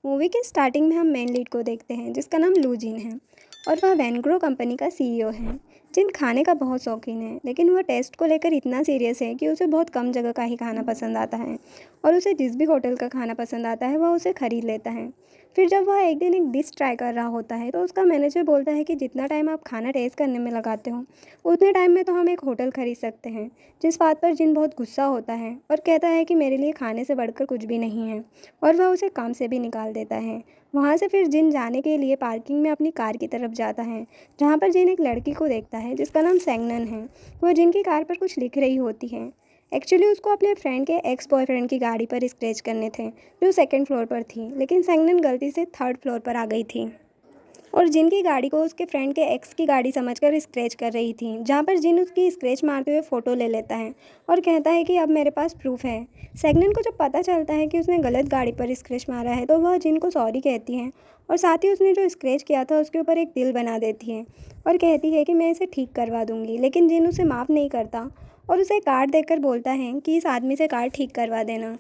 Movie के starting में हम मेन लीड को देखते हैं जिसका नाम लू जिन है और वह वैनग्रो कंपनी का सीईओ है। जिन खाने का बहुत शौकीन है लेकिन वह टेस्ट को लेकर इतना सीरियस है कि उसे बहुत कम जगह का ही खाना पसंद आता है और उसे जिस भी होटल का खाना पसंद आता है वह उसे ख़रीद लेता है। फिर जब वह एक दिन एक डिश ट्राई कर रहा होता है तो उसका मैनेजर बोलता है कि जितना टाइम आप खाना टेस्ट करने में लगाते हो उतने टाइम में तो हम एक होटल ख़रीद सकते हैं। जिस बात पर जिन बहुत गुस्सा होता है और कहता है कि मेरे लिए खाने से बढ़कर कुछ भी नहीं है और वह उसे काम से भी निकाल देता है। वहाँ से फिर जिन जाने के लिए पार्किंग में अपनी कार की तरफ जाता है जहाँ पर जिन एक लड़की को देखता है जिसका नाम सेंगनन है। वह जिन की कार पर कुछ लिख रही होती है। एक्चुअली उसको अपने फ्रेंड के एक्स बॉयफ्रेंड की गाड़ी पर स्क्रैच करने थे जो सेकंड फ्लोर पर थी, लेकिन सेंगनन गलती से थर्ड फ्लोर पर आ गई थी और जिन की गाड़ी को उसके फ्रेंड के एक्स की गाड़ी समझकर स्क्रैच कर रही थी, जहाँ पर जिन उसकी स्क्रैच मारते हुए फ़ोटो ले लेता है और कहता है कि अब मेरे पास प्रूफ है। सेगनन को जब पता चलता है कि उसने गलत गाड़ी पर स्क्रैच मारा है तो वह जिन को सॉरी कहती है और साथ ही उसने जो स्क्रैच किया था उसके ऊपर एक दिल बना देती है और कहती है कि मैं इसे ठीक करवा दूँगी, लेकिन जिन उसे माफ़ नहीं करता और उसे कार्ड देकर बोलता है कि इस आदमी से कार ठीक करवा देना।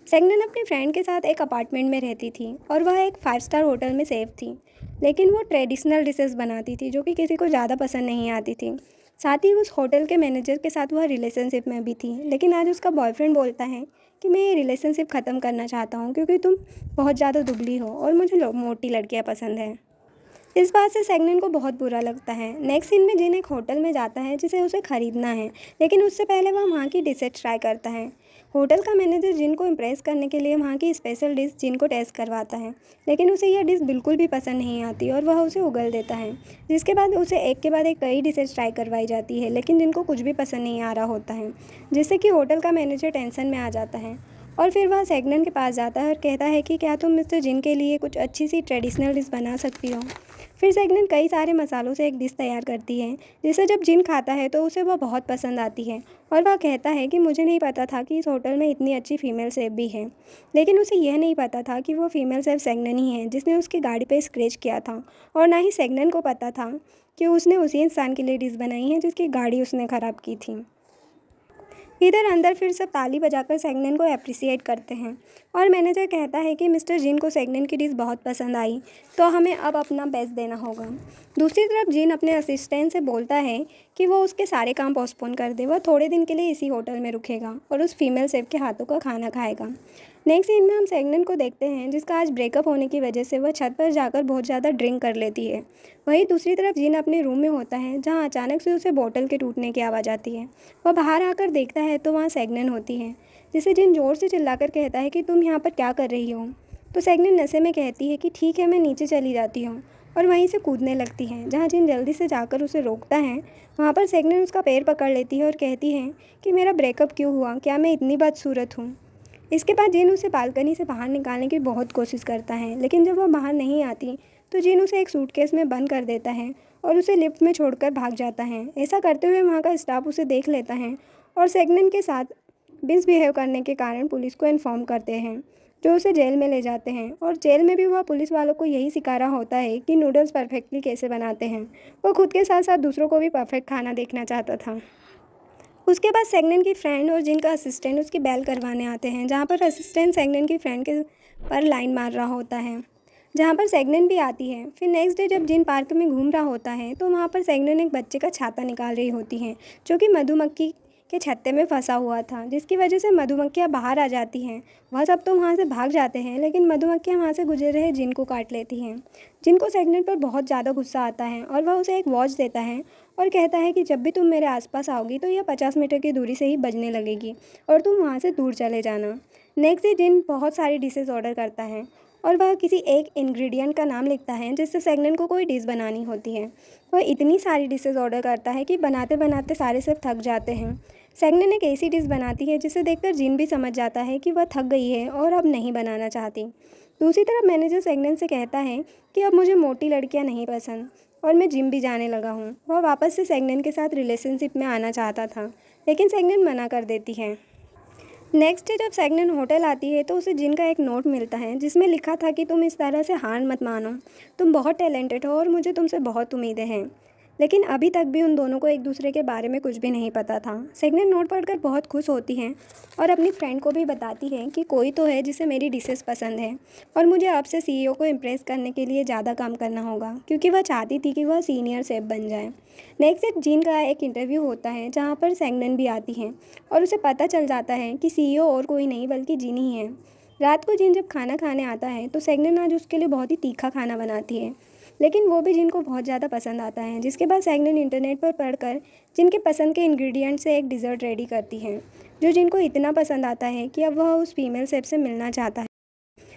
सेगनन अपने फ्रेंड के साथ एक अपार्टमेंट में रहती थी और वह एक 5 स्टार होटल में सेफ थी, लेकिन वो ट्रेडिशनल डिशेस बनाती थी जो कि किसी को ज़्यादा पसंद नहीं आती थी। साथ ही उस होटल के मैनेजर के साथ वह रिलेशनशिप में भी थी, लेकिन आज उसका बॉयफ्रेंड बोलता है कि मैं ये रिलेशनशिप ख़त्म करना चाहता हूँ क्योंकि तुम बहुत ज़्यादा दुबली हो और मुझे मोटी लड़कियाँ पसंद हैं। इस बात से सेगनन को बहुत बुरा लगता है। नेक्स्ट सीन में जिन एक होटल में जाता है जिसे उसे ख़रीदना है, लेकिन उससे पहले वह वहाँ की डिशेज ट्राई करता है। होटल का मैनेजर जिन को इम्प्रेस करने के लिए वहाँ की स्पेशल डिश जिन को टेस्ट करवाता है, लेकिन उसे यह डिश बिल्कुल भी पसंद नहीं आती और वह उसे उगल देता है। जिसके बाद उसे एक के बाद एक कई डिशेज ट्राई करवाई जाती है, लेकिन जिनको कुछ भी पसंद नहीं आ रहा होता है, जिससे कि होटल का मैनेजर टेंशन में आ जाता है और फिर वह सेगनन के पास जाता है और कहता है कि क्या तुम मिस्टर जिन के लिए कुछ अच्छी सी ट्रेडिशनल डिश बना सकती हो। फिर सेगनन कई सारे मसालों से एक डिश तैयार करती है जिसे जब जिन खाता है तो उसे वह बहुत पसंद आती है और वह कहता है कि मुझे नहीं पता था कि इस होटल में इतनी अच्छी फ़ीमेल शेफ़ भी है, लेकिन उसे यह नहीं पता था कि वो फ़ीमेल शेफ़ सेगनन ही है जिसने उसकी गाड़ी पे स्क्रैच किया था और ना ही सेगनन को पता था कि उसने उसी इंसान के लिए डिश बनाई है जिसकी गाड़ी उसने ख़राब की थी। इधर अंदर फिर सब ताली बजाकर सेगनन को अप्रिसिएट करते हैं और मैनेजर कहता है कि मिस्टर जिन को सेगनन की डिश बहुत पसंद आई तो हमें अब अपना बेस्ट देना होगा। दूसरी तरफ जिन अपने असिस्टेंट से बोलता है कि वो उसके सारे काम पोस्टपोन कर दे, वह थोड़े दिन के लिए इसी होटल में रुकेगा और उस फीमेल शेफ के हाथों का खाना खाएगा। नेक्स्ट सीन में हम सेगनन को देखते हैं जिसका आज ब्रेकअप होने की वजह से वह छत पर जाकर बहुत ज़्यादा ड्रिंक कर लेती है। वहीं दूसरी तरफ जिन अपने रूम में होता है जहाँ अचानक से उसे बोतल के टूटने की आवाज़ आती है। वह बाहर आकर देखता है तो वहाँ सेगनन होती है, जिसे जिन ज़ोर से चिल्लाकर कहता है कि तुम यहाँ पर क्या कर रही हो। तो सेगनन नशे में कहती है कि ठीक है मैं नीचे चली जाती हूँ और वहीं से कूदने लगती है। जहाँ जिन जल्दी से जाकर उसे रोकता है वहाँ पर सेगनन उसका पैर पकड़ लेती है और कहती है कि मेरा ब्रेकअप क्यों हुआ, क्या मैं इतनी बदसूरत हूँ। इसके बाद जिन उसे बालकनी से बाहर निकालने की बहुत कोशिश करता है, लेकिन जब वह बाहर नहीं आती तो जिन उसे एक सूटकेस में बंद कर देता है और उसे लिफ्ट में छोड़कर भाग जाता है। ऐसा करते हुए वहाँ का स्टाफ उसे देख लेता है और सेगनन के साथ मिसबिहेव करने के कारण पुलिस को इन्फॉर्म करते हैं, जो उसे जेल में ले जाते हैं और जेल में भी वह पुलिस वालों को यही सिखा रहा होता है कि नूडल्स परफेक्टली कैसे बनाते हैं। वो खुद के साथ साथ दूसरों को भी परफेक्ट खाना देखना चाहता था। उसके बाद सेगनन की फ्रेंड और जिनका असिस्टेंट उसकी बैल करवाने आते हैं, जहाँ पर असिस्टेंट सेगनन की फ्रेंड के पर लाइन मार रहा होता है, जहाँ पर सेगनन भी आती है। फिर नेक्स्ट डे जब जिन पार्क में घूम रहा होता है तो वहाँ पर सेगनन एक बच्चे का छाता निकाल रही होती हैं जो कि मधुमक्खी के छत्ते में फंसा हुआ था, जिसकी वजह से मधुमक्खियाँ बाहर आ जाती हैं। वह सब तो वहाँ से भाग जाते हैं, लेकिन मधुमक्खियाँ वहाँ से गुजर रहे जिन को काट लेती हैं। जिन को सेगनन पर बहुत ज़्यादा गुस्सा आता है और वह उसे एक वॉच देता है और कहता है कि जब भी तुम मेरे आसपास आओगी तो यह 50 मीटर की दूरी से ही बजने लगेगी और तुम वहाँ से दूर चले जाना। नेक्स्ट डे जिन बहुत सारी डिशेस ऑर्डर करता है और वह किसी एक इंग्रेडिएंट का नाम लिखता है जिससे सेगनन को कोई डिश बनानी होती है। वह इतनी सारी डिशेस ऑर्डर करता है कि बनाते बनाते सारे सिर्फ थक जाते हैं। सेगनन एक ऐसी डिश बनाती है जिसे देखकर जिन भी समझ जाता है कि वह थक गई है और अब नहीं बनाना चाहती। दूसरी तरफ मैनेजर सेगनन से कहता है कि अब मुझे मोटी लड़कियां नहीं पसंद और मैं जिम भी जाने लगा हूँ। वह वापस से सेगनन के साथ रिलेशनशिप में आना चाहता था, लेकिन सेगनन मना कर देती है। नेक्स्ट डे जब सेगनन होटल आती है तो उसे जिन का एक नोट मिलता है जिसमें लिखा था कि तुम इस तरह से हार मत मानो, तुम बहुत टैलेंटेड हो और मुझे तुमसे बहुत उम्मीदें हैं। लेकिन अभी तक भी उन दोनों को एक दूसरे के बारे में कुछ भी नहीं पता था। सेगनेट नोट पढ़कर बहुत खुश होती हैं और अपनी फ्रेंड को भी बताती हैं कि कोई तो है जिसे मेरी डिशेस पसंद है और मुझे अब से सीईओ को इम्प्रेस करने के लिए ज़्यादा काम करना होगा, क्योंकि वह चाहती थी कि वह सीनियर शेफ बन जाए। नेक्स्ट डे जिन का एक इंटरव्यू होता है जहाँ पर सेंगनन भी आती हैं और उसे पता चल जाता है कि सीईओ और कोई नहीं बल्कि जिन ही है। रात को जिन जब खाना खाने आता है तो सेंगनन आज उसके लिए बहुत ही तीखा खाना बनाती है, लेकिन वो भी जिन को बहुत ज़्यादा पसंद आता है। जिसके बाद सेंगनन इंटरनेट पर पढ़कर जिनके पसंद के इंग्रेडिएंट से एक डिज़र्ट रेडी करती है, जो जिनको इतना पसंद आता है कि अब वह उस फीमेल शेफ से मिलना चाहता है।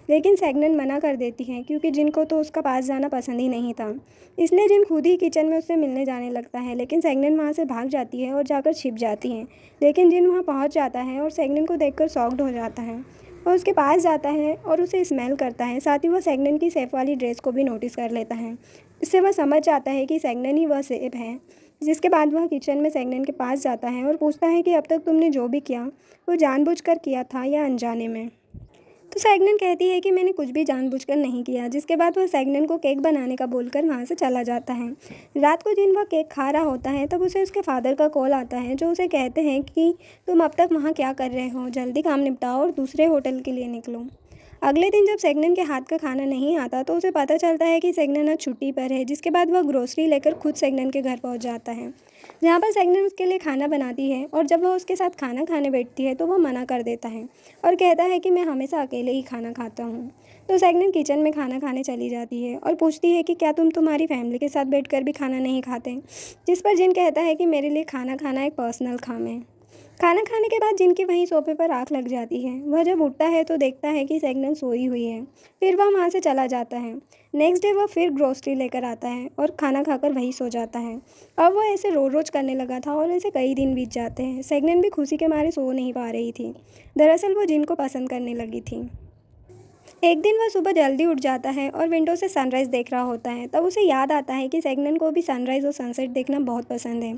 लेकिन सेगनन मना कर देती हैं, क्योंकि जिनको तो उसका पास जाना पसंद ही नहीं था। इसलिए जिन खुद ही किचन में उससे मिलने जाने लगता है, लेकिन सेगनन वहाँ से भाग जाती है और जाकर छिप जाती हैं। लेकिन जिन वहाँ पहुँच जाता है और सेगनन को देखकर शॉक्ड हो जाता है और उसके पास जाता है और उसे स्मेल करता है। साथ ही वह सेगनन की सेफ वाली ड्रेस को भी नोटिस कर लेता है। इससे वह समझ जाता है कि सेगनन ही वह सेफ है। जिसके बाद वह किचन में सेगनन के पास जाता है और पूछता है कि अब तक तुमने जो भी किया वो जानबूझकर किया था या अनजाने में। तो सेगनन कहती है कि मैंने कुछ भी जानबूझकर नहीं किया। जिसके बाद वह सेगनन को केक बनाने का बोलकर वहाँ से चला जाता है। रात को जिन वह केक खा रहा होता है तब उसे उसके फादर का कॉल आता है, जो उसे कहते हैं कि तुम अब तक वहाँ क्या कर रहे हो, जल्दी काम निपटाओ और दूसरे होटल के लिए निकलो। अगले दिन जब सेगनन के हाथ का खाना नहीं आता तो उसे पता चलता है कि सेगनन आज छुट्टी पर है। जिसके बाद वह ग्रोसरी लेकर खुद सेगनन के घर पहुंच जाता है, जहाँ पर सेगनन उसके लिए खाना बनाती है। और जब वह उसके साथ खाना खाने बैठती है तो वह मना कर देता है और कहता है कि मैं हमेशा अकेले ही खाना खाता हूँ। तो सेगनन किचन में खाना खाने चली जाती है और पूछती है कि क्या तुम तुम्हारी फैमिली के साथ बैठकर भी खाना नहीं खाते। जिस पर जिन कहता है कि मेरे लिए खाना खाना एक पर्सनल काम है। खाना खाने के बाद जिनकी वहीं सोफे पर आँख लग जाती है। वह जब उठता है तो देखता है कि सेगनन सोई हुई है। फिर वह वहाँ से चला जाता है। नेक्स्ट डे वह फिर ग्रोसरी लेकर आता है और खाना खाकर वहीं सो जाता है। अब वह ऐसे रोज़ रोज़ करने लगा था और ऐसे कई दिन बीत जाते हैं। सेगनन भी खुशी के मारे सो नहीं पा रही थी। दरअसल वो जिन को पसंद करने लगी थी। एक दिन वह सुबह जल्दी उठ जाता है और विंडो से सनराइज़ देख रहा होता है। तब उसे याद आता है कि सेगनन को भी सनराइज़ और सनसेट देखना बहुत पसंद है।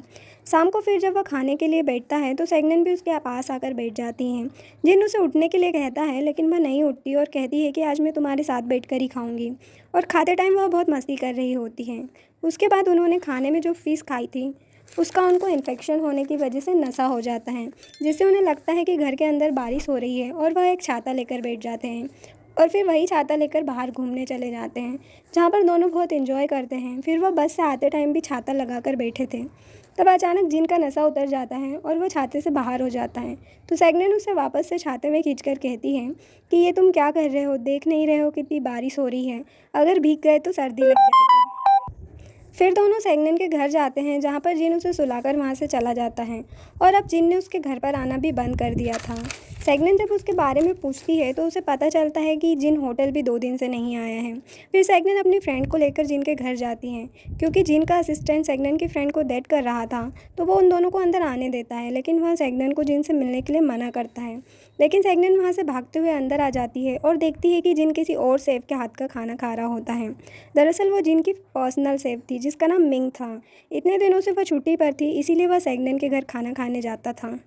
शाम को फिर जब वह खाने के लिए बैठता है तो सेगनन भी उसके पास आकर बैठ जाती हैं। जिन उसे उठने के लिए कहता है, लेकिन वह नहीं उठती और कहती है कि आज मैं तुम्हारे साथ बैठकर ही खाऊंगी। और खाते टाइम वह बहुत मस्ती कर रही होती हैं। उसके बाद उन्होंने खाने में जो फ़िश खाई थी उसका उनको इन्फेक्शन होने की वजह से नशा हो जाता है, जिससे उन्हें लगता है कि घर के अंदर बारिश हो रही है और वह एक छाता लेकर बैठ जाते हैं और फिर वही छाता लेकर बाहर घूमने चले जाते हैं, जहाँ पर दोनों बहुत एंजॉय करते हैं। फिर वह बस से आते टाइम भी छाता लगाकर बैठे थे। तब अचानक जिन का नशा उतर जाता है और वह छाते से बाहर हो जाता है। तो सेगनन उसे वापस से छाते में खींचकर कहती है कि ये तुम क्या कर रहे हो, देख नहीं रहे हो कितनी बारिश हो रही है, अगर भीग गए तो सर्दी लग जाएगी। फिर दोनों सेगनन के घर जाते हैं, जहाँ पर जिन उसे सुलाकर वहाँ से चला जाता है और अब जिन ने उसके घर पर आना भी बंद कर दिया था। सेगनन जब उसके बारे में पूछती है तो उसे पता चलता है कि जिन होटल भी 2 दिन से नहीं आया है। फिर सेगनन अपनी फ्रेंड को लेकर जिन के घर जाती हैं, क्योंकि जिन का असिस्टेंट सेगनन की फ्रेंड को डेट कर रहा था तो वो उन दोनों को अंदर आने देता है, लेकिन वह सेगनन को जिन से मिलने के लिए मना करता है। लेकिन सेगनन वहाँ से भागते हुए अंदर आ जाती है और देखती है कि जिन किसी और शेफ के हाथ का खाना खा रहा होता है। दरअसल वो जिन की पर्सनल शेफ थी, जिसका नाम मिंग था। इतने दिनों से वह छुट्टी पर थी, इसीलिए वह सेगनन के घर खाना खाने जाता था।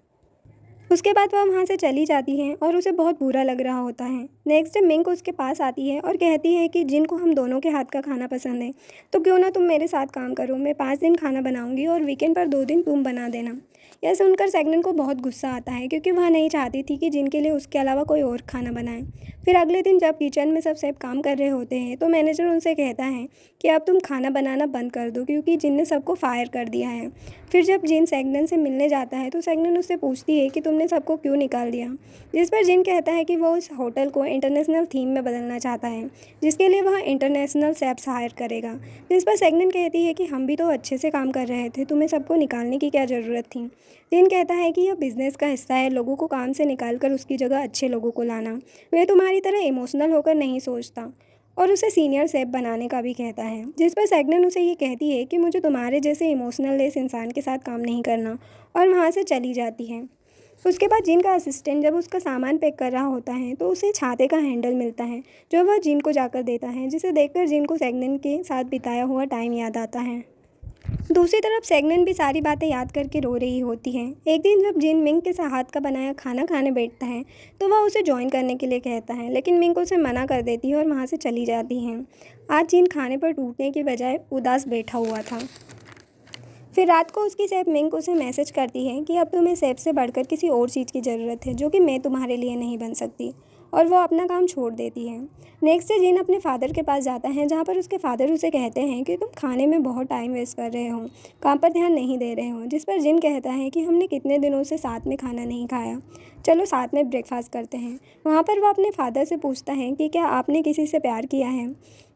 उसके बाद वह वहाँ से चली जाती हैं और उसे बहुत बुरा लग रहा होता है। नेक्स्ट डे मिंग उसके पास आती है और कहती है कि जिन को हम दोनों के हाथ का खाना पसंद है, तो क्यों ना तुम मेरे साथ काम करो, मैं 5 दिन खाना बनाऊंगी और वीकेंड पर 2 दिन तुम बना देना। यह सुनकर सेगनन को बहुत गुस्सा आता है, क्योंकि वह नहीं चाहती थी कि जिनके लिए उसके अलावा कोई और खाना बनाए। फिर अगले दिन जब किचन में सब शेफ काम कर रहे होते हैं तो मैनेजर उनसे कहता है कि अब तुम खाना बनाना बंद कर दो, क्योंकि जिन ने सबको फायर कर दिया है। फिर जब जिन सेगनन से मिलने जाता है तो सेगनन उससे पूछती है कि तुमने सबको क्यों निकाल दिया। जिस पर जिन कहता है कि वो उस होटल को इंटरनेशनल थीम में बदलना चाहता है, जिसके लिए वह इंटरनेशनल शेफ्स हायर करेगा। जिस पर सेगनन कहती है कि हम भी तो अच्छे से काम कर रहे थे, तुम्हें सबको निकालने की क्या ज़रूरत थी। जिन कहता है कि यह बिज़नेस का हिस्सा है, लोगों को काम से निकाल कर उसकी जगह अच्छे लोगों को लाना। वह तुम्हारी तरह इमोशनल होकर नहीं सोचता और उसे सीनियर शेफ बनाने का भी कहता है। जिस पर सेगनन उसे ये कहती है कि मुझे तुम्हारे जैसे इमोशनल लेस इंसान के साथ काम नहीं करना, और वहाँ से चली जाती है। उसके बाद जिन का असिस्टेंट जब उसका सामान पैक कर रहा होता है तो उसे छाते का हैंडल मिलता है, जो वह जिन को जाकर देता है, जिसे देखकर जिन को सेगनन के साथ बिताया हुआ टाइम याद आता है। दूसरी तरफ सेगनन भी सारी बातें याद करके रो रही होती है। एक दिन जब जिन मिंग के हाथ का बनाया खाना खाने बैठता है तो वह उसे ज्वाइन करने के लिए कहता है, लेकिन मिंग उसे मना कर देती है और वहाँ से चली जाती हैं। आज जिन खाने पर टूटने की बजाय उदास बैठा हुआ था। फिर रात को उसकी सेफ मिंक उसे मैसेज करती है कि अब तुम्हें सेफ से बढ़कर किसी और चीज़ की ज़रूरत है जो कि मैं तुम्हारे लिए नहीं बन सकती, और वो अपना काम छोड़ देती है। नेक्स्ट डे जिन अपने फादर के पास जाता है, जहाँ पर उसके फादर उसे कहते हैं कि तुम खाने में बहुत टाइम वेस्ट कर रहे हो, काम पर ध्यान नहीं दे रहे हो। जिस पर जिन कहता है कि हमने कितने दिनों से साथ में खाना नहीं खाया, चलो साथ में ब्रेकफास्ट करते हैं। वहाँ पर वो अपने फादर से पूछता है कि क्या आपने किसी से प्यार किया है।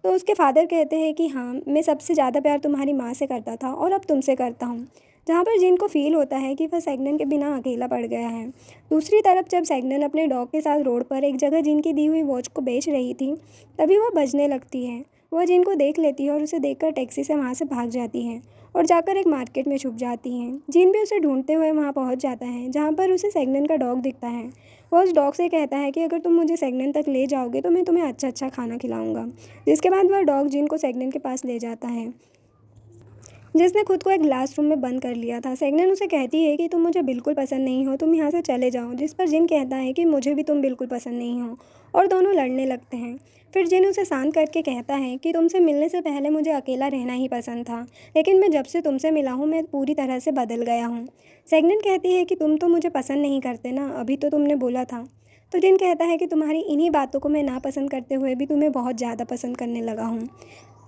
तो उसके फादर कहते हैं कि हाँ, मैं सबसे ज़्यादा प्यार तुम्हारी माँ से करता था और अब तुमसे करता हूँ। जहाँ पर जिन को फील होता है कि वह सैगनन के बिना अकेला पड़ गया है। दूसरी तरफ जब सैगनन अपने डॉग के साथ रोड पर एक जगह जिन की दी हुई वॉच को बेच रही थी, तभी वह बजने लगती है। वह जिन को देख लेती है और उसे देखकर टैक्सी से वहाँ से भाग जाती है और जाकर एक मार्केट में छुप जाती हैं। जिन भी उसे ढूंढते हुए वहाँ पहुँच जाता है, जहाँ पर उसे सैगनन का डॉग दिखता है। वह उस डॉग से कहता है कि अगर तुम मुझे सैगनन तक ले जाओगे तो मैं तुम्हें अच्छा अच्छा खाना खिलाऊंगा। जिसके बाद वह डॉग जिन को सैगनन के पास ले जाता है, जिसने खुद को एक ग्लास रूम में बंद कर लिया था। सैगनन उसे कहती है कि तुम मुझे बिल्कुल पसंद नहीं हो, तुम यहाँ से चले जाओ। जिस पर जिन कहता है कि मुझे भी तुम बिल्कुल पसंद नहीं हो, और दोनों लड़ने लगते हैं। फिर जिन उसे शांत करके कहता है कि तुमसे मिलने से पहले मुझे अकेला रहना ही पसंद था, लेकिन मैं जब से तुमसे मिला हूँ मैं पूरी तरह से बदल गया हूँ। सैगनन कहती है कि तुम तो मुझे पसंद नहीं करते ना, अभी तो तुमने बोला था। तो जिन कहता है कि तुम्हारी इन्हीं बातों को मैं नापसंद करते हुए भी तुम्हें बहुत ज़्यादा पसंद करने लगा हूँ,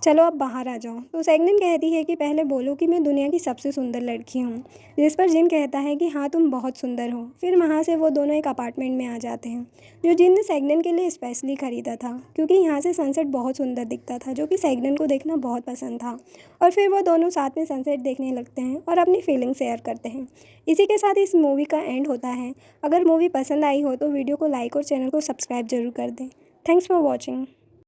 चलो अब बाहर आ जाओ। तो सैगनन कहती है कि पहले बोलो कि मैं दुनिया की सबसे सुंदर लड़की हूँ। जिस पर जिन कहता है कि हाँ, तुम बहुत सुंदर हो। फिर वहाँ से वो दोनों एक अपार्टमेंट में आ जाते हैं, जो जिन ने सैगनन के लिए स्पेशली ख़रीदा था, क्योंकि यहाँ से सनसेट बहुत सुंदर दिखता था, जो कि सैगनन को देखना बहुत पसंद था। और फिर वो दोनों साथ में सनसेट देखने लगते हैं और अपनी फीलिंग शेयर करते हैं। इसी के साथ इस मूवी का एंड होता है। अगर मूवी पसंद आई हो तो वीडियो को लाइक और चैनल को सब्सक्राइब जरूर कर दें। Thanks for watching.